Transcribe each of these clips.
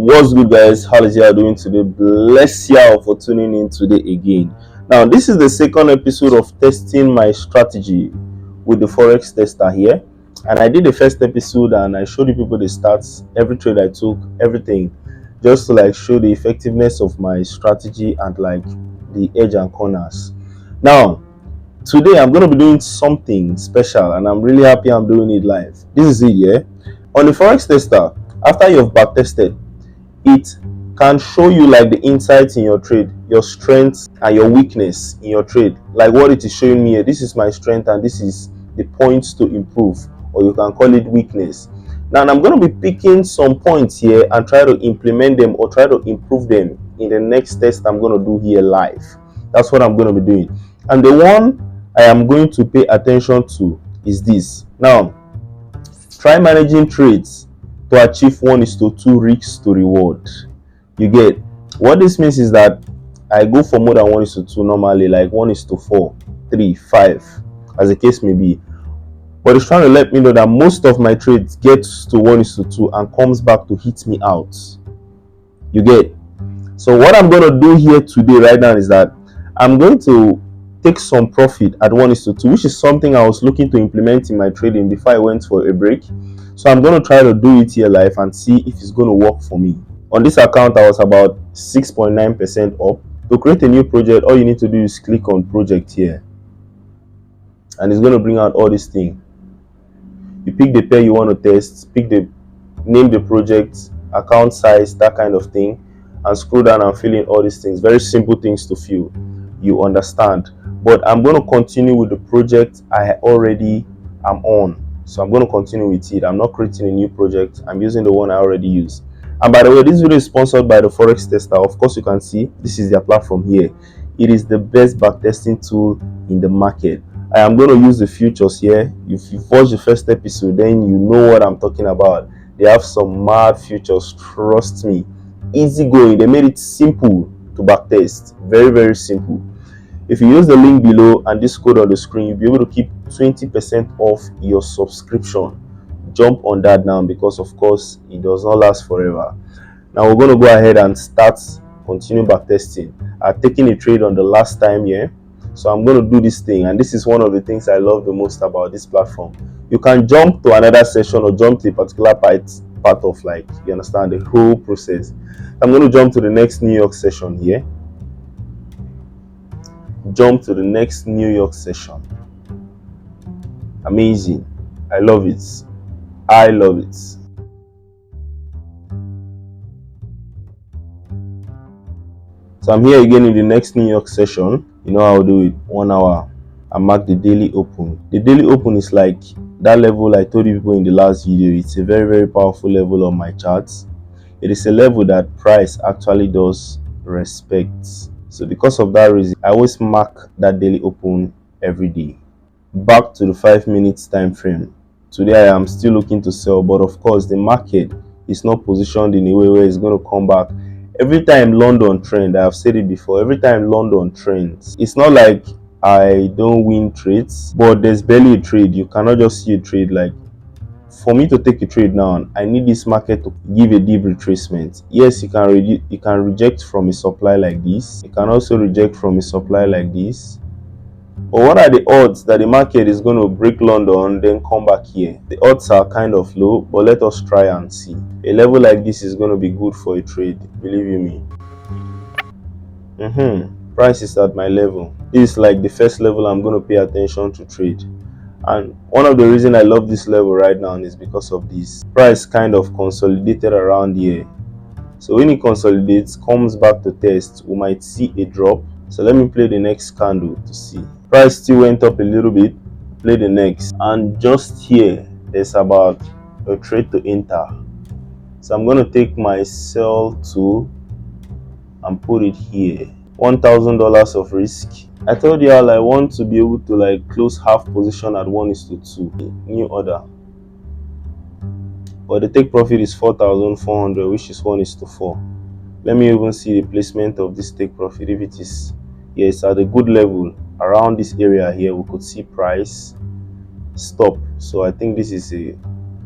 What's good, guys? How is you doing today? Bless you for tuning in today again. Now, this is the second episode of testing my strategy with the Forex Tester here. And I did the first episode and I showed you people the stats, every trade I took, everything, just to like show the effectiveness of my strategy and like the edge and corners. Now, today I'm going to be doing something special and I'm really happy I'm doing it live. This is it, yeah? On the Forex Tester, after you've backtested, it can show you like the insights in your trade, your strengths and your weakness in your trade. Like what it is showing me here, this is my strength and this is the points to improve, or you can call it weakness. Now I'm going to be picking some points here and try to implement them or try to improve them in the next test I'm going to do here live. That's what I'm going to be doing. And the one I am going to pay attention to is this. Now, try managing trades to achieve 1:2 risk to reward. You get what this means is that I go for more than 1:2 normally, like 1:4, 3, 5, as the case may be. But it's trying to let me know that most of my trades gets to 1:2 and comes back to hit me out. You get. So what I'm going to do here today right now is that I'm going to take some profit at 1:2, which is something I was looking to implement in my trading before I went for a break. So I'm going to try to do it here live and see if it's going to work for me. On this account, I was about 6.9% up. To create a new project, all you need to do is click on project here. And it's going to bring out all these things. You pick the pair you want to test, name the project, account size, that kind of thing. And scroll down and fill in all these things. Very simple things to fill. You understand. But I'm going to continue with the project I already am on. So I'm going to continue with it. I'm not creating a new project. I'm using the one I already use. And by the way, this video is sponsored by the Forex Tester. Of course, you can see this is their platform here. It is the best backtesting tool in the market. I am going to use the futures here. If you watch the first episode, then you know what I'm talking about. They have some mad futures. Trust me. Easy going. They made it simple to backtest. Very, very simple. If you use the link below and this code on the screen, you'll be able to keep 20% off your subscription. Jump on that now because, of course, it does not last forever. Now, we're going to go ahead and continue backtesting. I've taken a trade on the last time here. So I'm going to do this thing. And this is one of the things I love the most about this platform. You can jump to another session or jump to a particular part of, like, you understand the whole process. I'm going to jump to the next New York session here. Jump to the next New York session. Amazing. I love it. I love it. So I'm here again in the next New York session. You know how I'll do it. 1 hour. I mark the daily open. The daily open is like that level I told you people in the last video. It's a very, very powerful level on my charts. It is a level that price actually does respect. So because of that reason, I always mark that daily open every day. Back to the 5 minutes time frame. Today I am still looking to sell, but of course the market is not positioned in a way where it's going to come back. Every time London trend, I have said it before, every time London trends, it's not like I don't win trades, but there's barely a trade. You cannot just see a trade. Like, for me to take a trade now, I need this market to give a deep retracement. Yes, you can reject from a supply like this. You can also reject from a supply like this. But what are the odds that the market is going to break London, then come back here? The odds are kind of low, but let us try and see. A level like this is going to be good for a trade, believe you me. Price is at my level. This is like the first level I'm going to pay attention to trade. And one of the reasons I love this level right now is because of this. Price kind of consolidated around here. So when it consolidates, comes back to test, we might see a drop. So let me play the next candle to see. Price still went up a little bit. Play the next. And just here, there's about a trade to enter. So I'm going to take my sell tool and put it here. $1,000 of risk. I told you all I want to be able to like close half position at 1:2. New order. But the take profit is 4,400, which is 1:4. Let me even see the placement of this take profit. If it is, yes, at a good level around this area here, we could see price stop. So I think this is a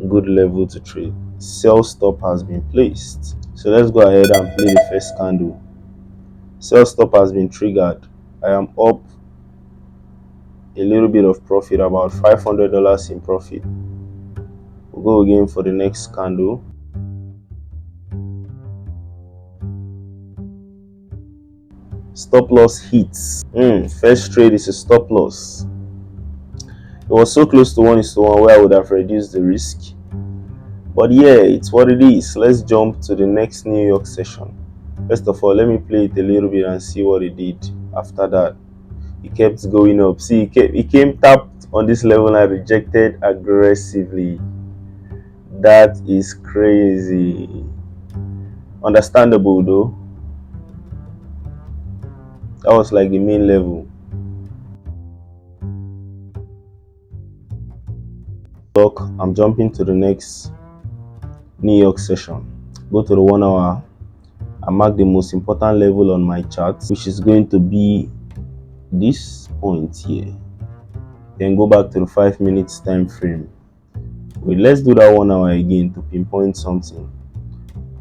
good level to trade. Sell stop has been placed. So let's go ahead and play the first candle. Sell stop has been triggered. I am up a little bit of profit, about $500 in profit. We'll go again for the next candle. Stop loss hits. First trade is a stop loss. It was so close to 1:1 where I would have reduced the risk. But yeah, it's what it is. Let's jump to the next New York session. First of all, let me play it a little bit and see what it did after that. It kept going up. See, it came tapped on this level and rejected aggressively. That is crazy. Understandable though. That was like the main level. Look, I'm jumping to the next New York session. Go to the 1 hour. I mark the most important level on my chart, which is going to be this point here. Then go back to the 5 minutes time frame. Wait, let's do that 1 hour again to pinpoint something.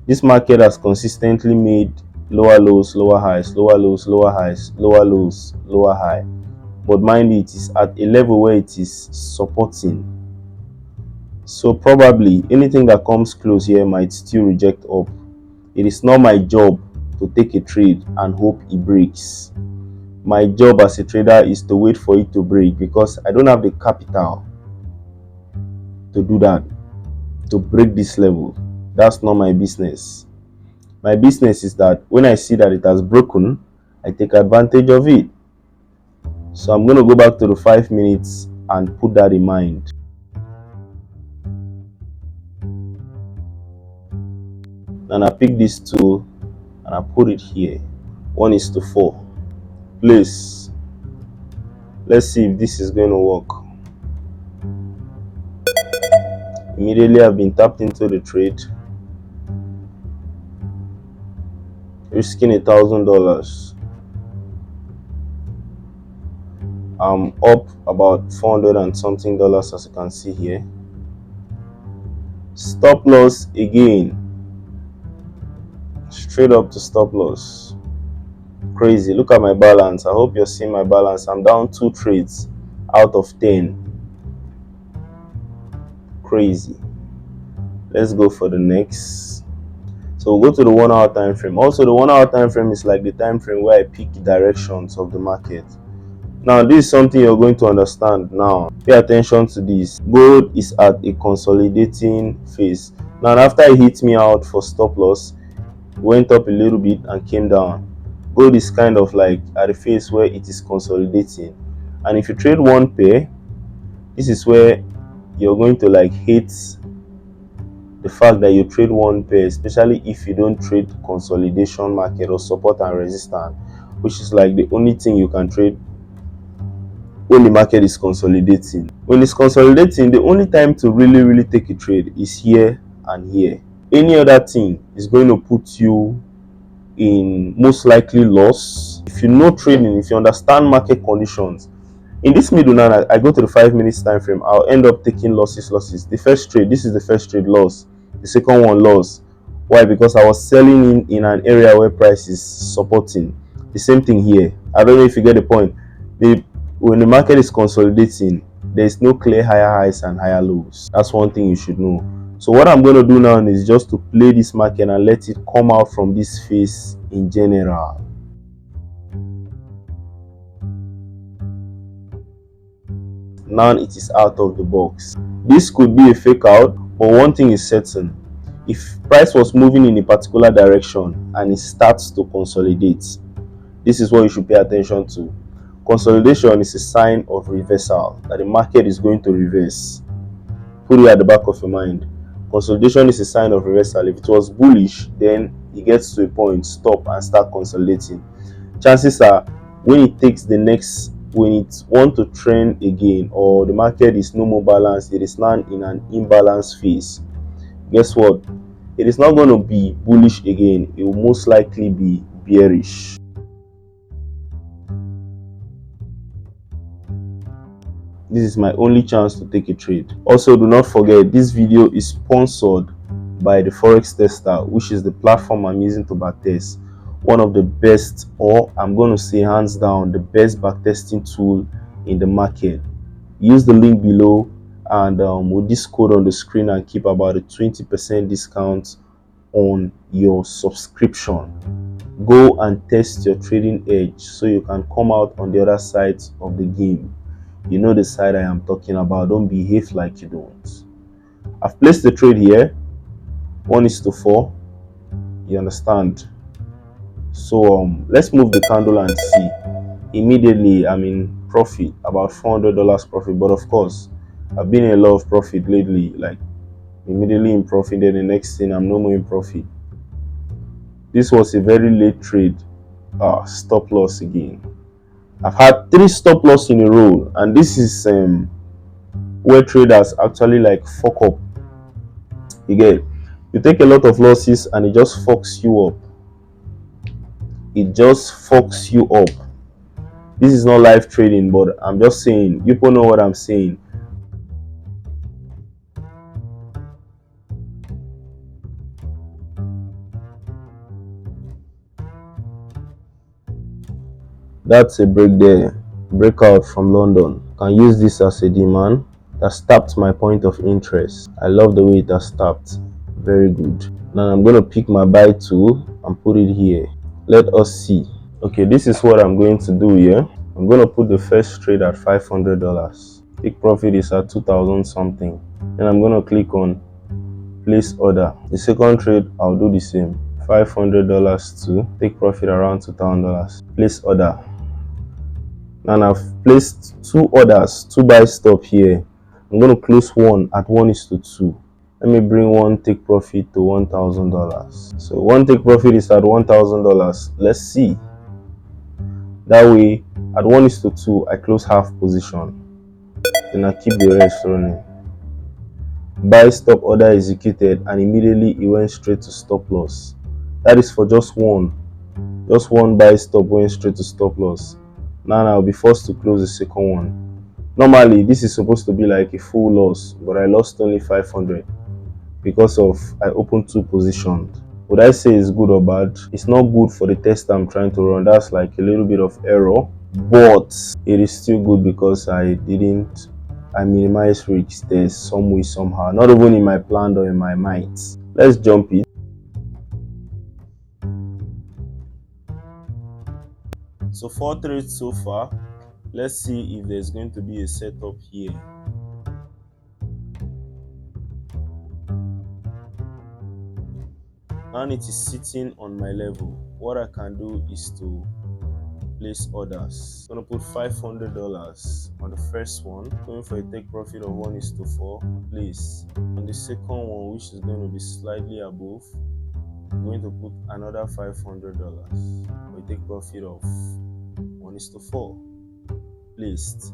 This market has consistently made lower lows, lower highs, lower lows, lower highs, lower lows, lower high. But mind it is at a level where it is supporting. So probably anything that comes close here might still reject up. It is not my job to take a trade and hope it breaks. My job as a trader is to wait for it to break, because I don't have the capital to do that, to break this level. That's not my business. My business is that when I see that it has broken, I take advantage of it. So I'm going to go back to the 5 minutes and put that in mind. And I pick these two and I put it here. 1:4. Place. Let's see if this is going to work. Immediately I've been tapped into the trade, risking $1,000. I'm up about 400 and something dollars, as you can see here. Stop loss again, straight up to stop loss. Crazy. Look at my balance. I hope you're seeing my balance. I'm down 2 trades out of 10. Crazy. Let's go for the next. So we'll go to the 1 hour time frame. Also, the 1 hour time frame is like the time frame where I pick directions of the market. Now, this is something you're going to understand now. Pay attention to this. Gold is at a consolidating phase. Now, after it hit me out for stop loss, it went up a little bit and came down. Gold is kind of like at a phase where it is consolidating. And if you trade one pair, this is where you're going to like hate the fact that you trade one pair, especially if you don't trade consolidation market or support and resistance, which is like the only thing you can trade when the market is consolidating. When it's consolidating, the only time to really take a trade is here and here. Any other thing is going to put you in most likely loss. If you know trading, if you understand market conditions, in this middle now, I go to the 5 minutes time frame, I'll end up taking losses. The first trade, this is the first trade, loss. The second one, loss. Why? Because I was selling in an area where price is supporting. The same thing here. I don't know if you get the point. When the market is consolidating, there's no clear higher highs and higher lows. That's one thing you should know. So what I'm going to do now is just to play this market and let it come out from this phase in general. Now it is out of the box. This could be a fake out, but one thing is certain. If price was moving in a particular direction and it starts to consolidate, this is what you should pay attention to. Consolidation is a sign of reversal, that the market is going to reverse. Put it at the back of your mind. Consolidation is a sign of reversal. If it was bullish, then it gets to a point, stop and start consolidating. Chances are, when it takes the next, when it wants to trend again, or the market is no more balanced, it is now in an imbalance phase, guess what? It is not going to be bullish again. It will most likely be bearish. This is my only chance to take a trade. Also, do not forget, this video is sponsored by the Forex Tester, which is the platform I'm using to backtest. One of the best, or I'm going to say hands down, the best backtesting tool in the market. Use the link below and with this code on the screen and keep about a 20% discount on your subscription. Go and test your trading edge so you can come out on the other side of the game. You know the side I am talking about. Don't behave like you don't. I've placed the trade here, 1:4. You understand? So let's move the candle and see. Immediately I'm in profit, about $400 profit. But of course, I've been in a lot of profit lately, like immediately in profit, then the next thing I'm no more in profit. This was a very late trade. Stop loss again. I've had 3 stop loss in a row, and this is where traders actually like fuck up. You get, you take a lot of losses and it just fucks you up. It just fucks you up. This is not live trading, but I'm just saying, you people know what I'm saying. That's a break there. Breakout from London. Can use this as a demand. That tapped my point of interest. I love the way it has tapped. Very good. Now I'm going to pick my buy tool and put it here. Let us see. Okay, this is what I'm going to do here. I'm going to put the first trade at $500. Take profit is at 2,000 something. Then I'm going to click on place order. The second trade, I'll do the same. $500 to take profit around $2,000. Place order. And I've placed 2 orders, 2 buy stop here. I'm going to close one at 1:2. Let me bring one take profit to $1,000. So one take profit is at $1,000. Let's see. That way, at 1:2, I close half position. Then I keep the rest running. Buy stop order executed, and immediately it went straight to stop loss. That is for just one buy stop went straight to stop loss. Now I'll be forced to close the second one. Normally this is supposed to be like a full loss, but I lost only 500 because of I opened 2 positions. Would I say it's good or bad? It's not good for the test I'm trying to run. That's like a little bit of error, but it is still good because I minimized risks there some way somehow, not even in my plan or in my mind. Let's jump it. So 4 trades so far. Let's see if there's going to be a setup here. Now it is sitting on my level. What I can do is to place orders. I'm gonna put $500 on the first one, going for a take profit of 1:4. Place on the second one, which is going to be slightly above. I'm going to put another $500 for a take profit of 1:4. Placed.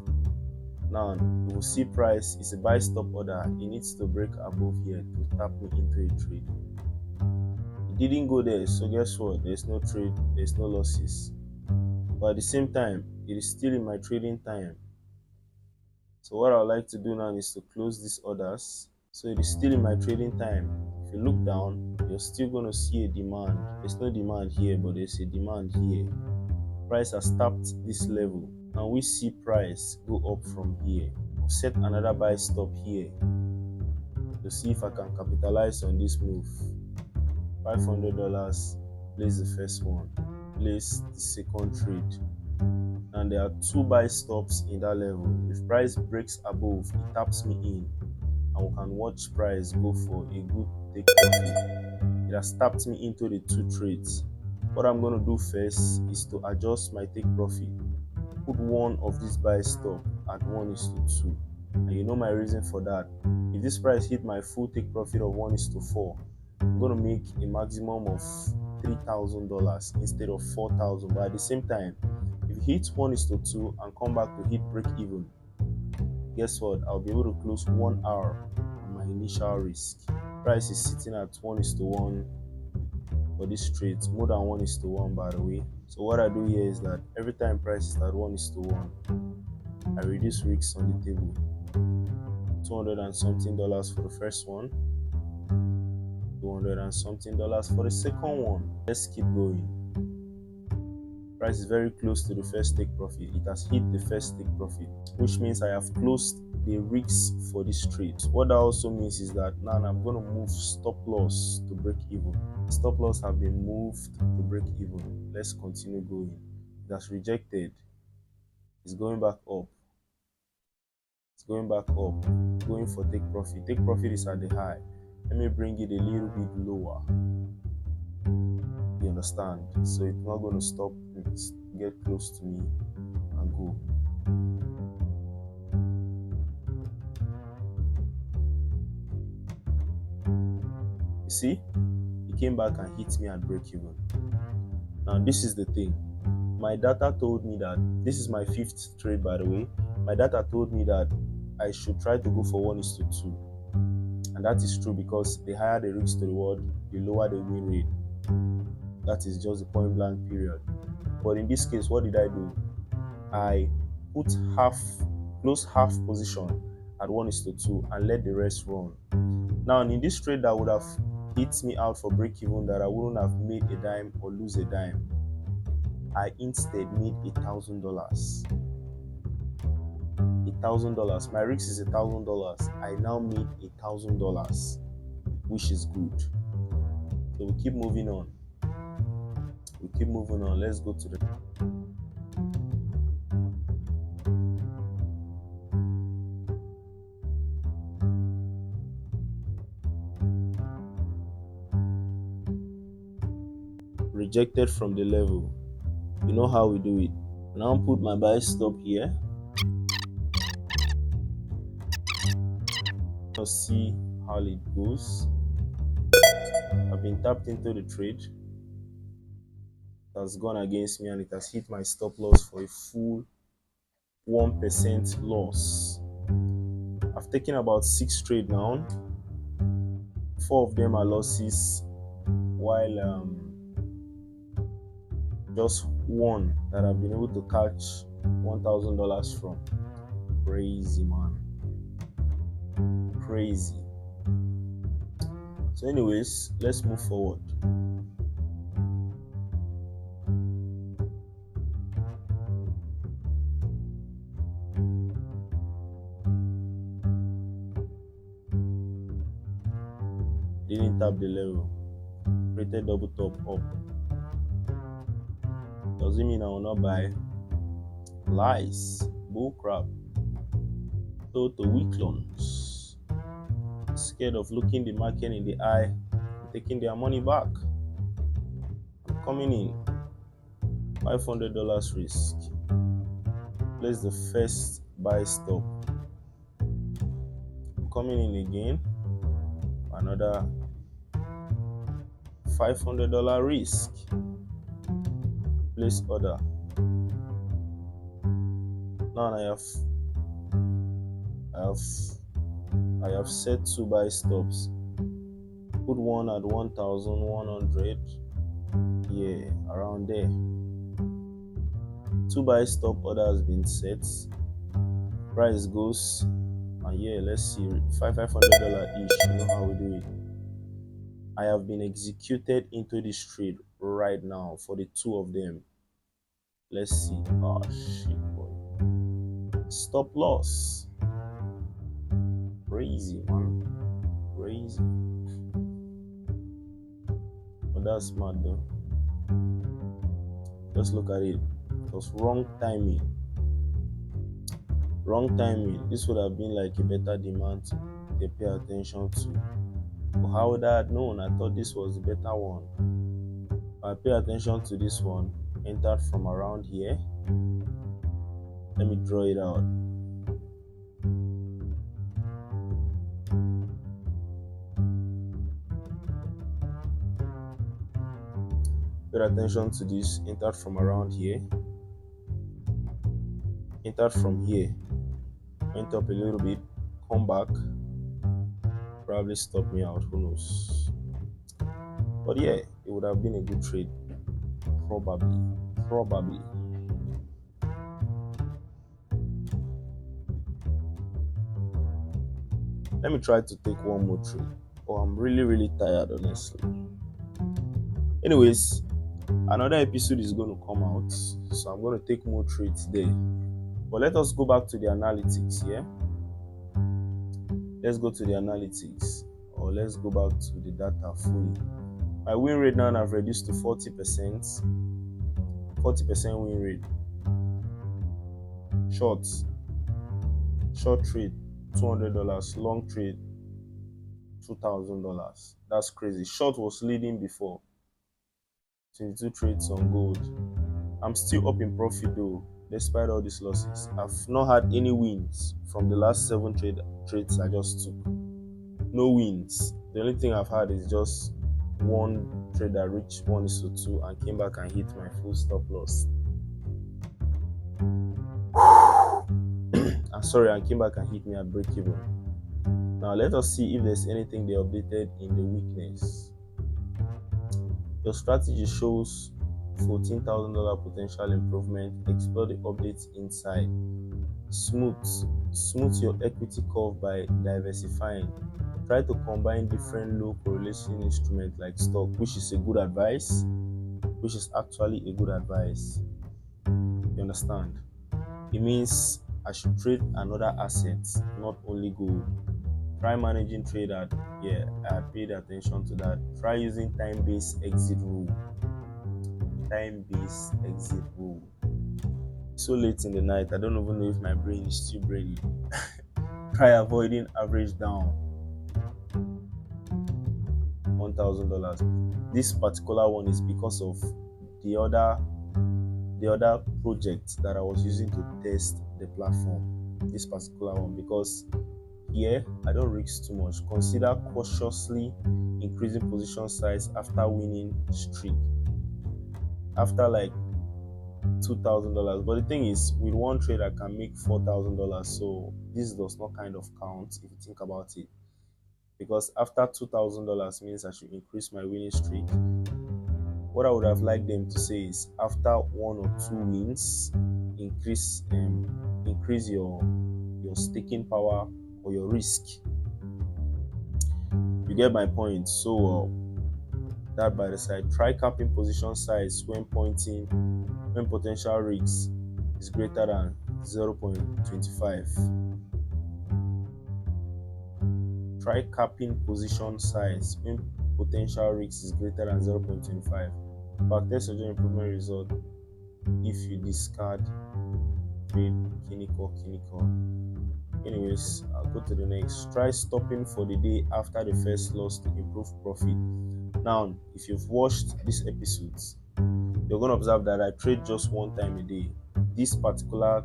Now you will see price is a buy stop order. It needs to break above here to tap me into a trade. It didn't go there, so guess what? There's no trade, there's no losses. But at the same time, it is still in my trading time. So what I would like to do now is to close these orders. So it is still in my trading time. If you look down, you're still going to see a demand. There's no demand here, but there's a demand here. Price has tapped this level. And we see price go up from here. I'll set another buy stop here to see if I can capitalize on this move. $500, place the first one, place the second trade. And there are 2 buy stops in that level. If price breaks above, it taps me in, and we can watch price go for a good take profit. It has tapped me into the 2 trades. What I'm going to do first is to adjust my take profit. Put one of these buy stop at 1:2, and you know my reason for that. If this price hit my full take profit of 1:4, I'm going to make a maximum of $3,000 instead of $4,000. But at the same time, if it hits 1:2 and come back to hit break even, guess what? I'll be able to close 1 hour on my initial risk. Price is sitting at 1:1 for this trade, more than 1:1 by the way. So what I do here is that every time price is at 1:1, I reduce risks on the table. $200 and something for the first one, $500 and something for the second one. Let's keep going. Price is very close to the first take profit. It has hit the first take profit, which means I have closed the risks for this trade. What that also means is that now I'm going to move stop loss to break even. Stop loss have been moved to break even. Let's continue going. It has rejected. It's going back up. It's going back up. Going for take profit. Take profit is at the high. Let me bring it a little bit lower. You understand? So it's not going to stop. Get close to me and go. You see, it came back and hit me at break even. Now this is the thing. My data told me that this is my 5th trade, by the way. My data told me that I should try to go for 1:2, and that is true because the higher the risk to reward, the lower the win rate. That is just the point blank period. But in this case, what did I do? I put close half position at 1:2 and let the rest run. Now in this trade that would have hit me out for break even, that I wouldn't have made a dime or lose a dime, I instead made $1,000. $1,000. My risk is $1,000. I now made $1,000, which is good. So we keep moving on. Let's go to the rejected from the level. You know how we do it. Now put my buy stop here. I'll see how it goes. I've been tapped into the trade. It has gone against me and it has hit my stop loss for a full 1% loss. I've taken about 6 trades now. 4 of them are losses, while just one that I've been able to catch $1,000 from. Crazy, man. Crazy. So anyways, let's move forward. Didn't tap the level. Created double top up. Doesn't mean I will not buy. Lies. Bull crap. Total weak loans. Scared of looking the market in the eye and taking their money back. I'm coming in. $500 risk. Place the first buy stop. I'm coming in again. Another $500 risk. Place order. Now I have set 2 buy stops. Put one at 1,100. Yeah, around there. 2 buy stop order has been set. Price goes, and yeah, let's see, $500 each. You know how we do it. I have been executed into this trade right now for the 2 of them. Let's see. Oh shit, boy. Stop loss. Crazy, man. Crazy. But that's mad though. Just look at it. It was wrong timing. Wrong timing. This would have been like a better demand to pay attention to. But how would I have known? I thought this was the better one. I pay attention to this one. Entered from around here. Let me draw it out. Pay attention to this. Entered from around here. Entered from here. Went up a little bit. Come back. Probably stop me out. Who knows? But yeah, it would have been a good trade. Probably. Let me try to take one more trade. Oh, I'm really tired, honestly. Anyways, another episode is going to come out, so I'm going to take more trades there. But let us go back to the analytics here. Let's go to the analytics, or let's go back to the data fully. My win rate now I've reduced to 40%. 40% win rate. Short trade, $200. Long trade, $2,000. That's crazy. Short was leading before. 22 trades on gold. I'm still up in profit though, despite all these losses. I've not had any wins from the last 7 trades I just took. No wins. The only thing I've had is just one trade that reached 1:2 and came back and hit my full stop loss. I'm sorry, and came back and hit me at break even. Now let us see if there's anything they updated in the weakness. Your strategy shows $14,000 potential improvement. Explore the updates inside. Smooth your equity curve by diversifying. Try to combine different low correlation instruments like stock, which is a good advice, which is actually a good advice. You understand? It means I should trade another asset, not only gold. Try managing trade at, I paid attention to that. Try using time-based exit rule. Time-based exit rule. So late in the night, I don't even know if my brain is still brainy. Try avoiding average down. $1,000. This particular one is because of the other project that I was using to test the platform. This particular one, because here I don't risk too much. Consider cautiously increasing position size after winning streak. After like $2,000. But the thing is, with one trade I can make $4,000. So this does not kind of count if you think about it. Because after $2,000 means I should increase my winning streak. What I would have liked them to say is after 1 or 2 wins, increase your staking power or your risk. You get my point. So that by the side, try capping position size when potential risk is greater than 0.25. Try capping position size when potential risk is greater than 0.25. Backtest your improvement result if you discard trade clinical. Anyways, I'll go to the next. Try stopping for the day after the first loss to improve profit. Now, if you've watched these episodes, you're going to observe that I trade just one time a day. This particular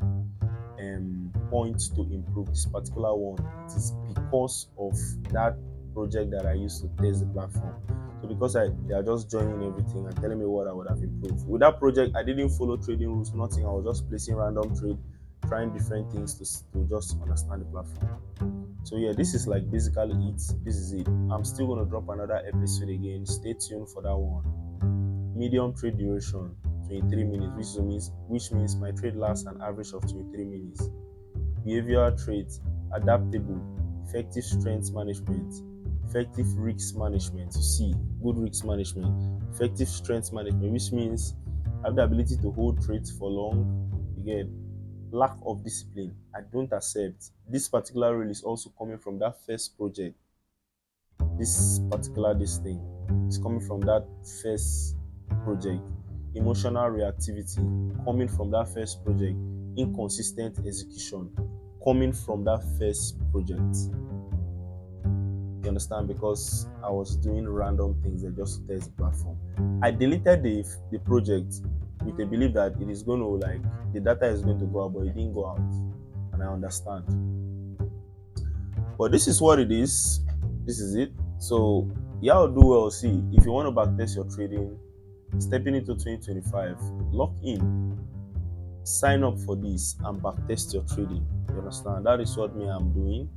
point to improve, this particular one, it is because of that project that I used to test the platform. So because they are just joining everything and telling me what I would have improved. With that project, I didn't follow trading rules, nothing. I was just placing random trade, trying different things to just understand the platform. So yeah, this is like basically it. This is it. I'm still going to drop another episode again. Stay tuned for that one. Medium trade duration, 23 minutes, which means my trade lasts an average of 23 minutes. Behavioral traits, adaptable, effective strength management, effective risk management. You see, good risk management, effective strength management, which means I have the ability to hold trades for long. You get lack of discipline. I don't accept. This particular rule is also coming from that first project. This thing is coming from that first project. Emotional reactivity coming from that first project. Inconsistent execution coming from that first project. You understand? Because I was doing random things that just test the platform. I deleted the project with the belief that it is going to the data is going to go out, but it didn't go out, and I understand. But this is what it is. This is it. So y'all do well. See, if you want to backtest your trading, stepping into 2025, lock in, sign up for this and backtest your trading. You understand? That is what I'm doing.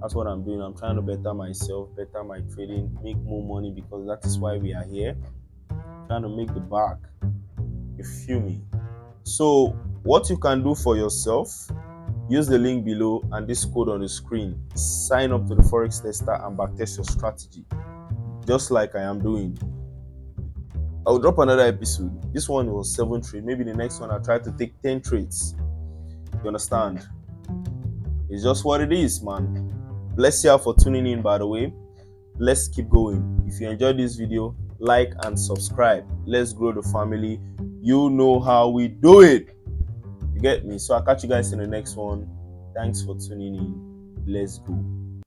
That's what I'm doing. I'm trying to better myself, better my trading, make more money, because that is why we are here. Trying to make the bag. You feel me? So what you can do for yourself use the link below and this code on the screen. Sign up to the Forex Tester and backtest your strategy, just like I am doing. I'll drop another episode. This one was 7 trades. Maybe the next one I'll try to take 10 trades. You understand? It's just what it is, man. Bless you for tuning in, by the way. Let's keep going. If you enjoyed this video, like and subscribe. Let's grow the family. You know how we do it. You get me? So I'll catch you guys in the next one. Thanks for tuning in. Let's go.